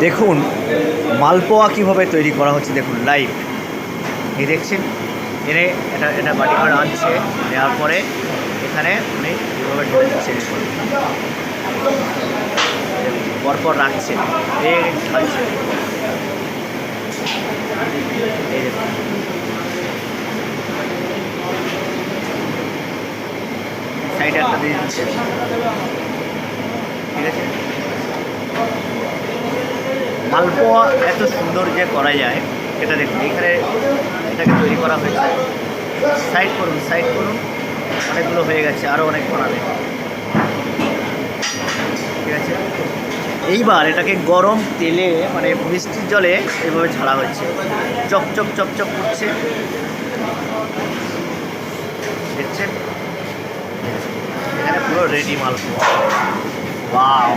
দেখুন মালপোয়া কীভাবে তৈরি করা হচ্ছে, দেখুন লাইভ। এই দেখছেন, এনে এটা বাটি করে আনছে, নেওয়ার পরে এখানে উনি কীভাবে ঢেলে দিচ্ছেন, পরপর রাখছেন, এই খাচ্ছে। এই দেখুন, সাইডে একটা দিয়ে দিচ্ছে, ঠিক আছে। মালপোয়া এত সুন্দর যে করা যায়, এটা দেখুন এখানে এটাকে তৈরি করা হয়েছে। সাইড করুন, সাইড করুন, অনেকগুলো হয়ে গেছে, আরও অনেক বানাবে, ঠিক আছে। এইবার এটাকে গরম তেলে মানে মিষ্টির জলে এইভাবে ছাড়া হচ্ছে, চকচক চকচক করছে, দেখছেন। এখানে পুরো রেডি মালপোয়া। ওয়াও।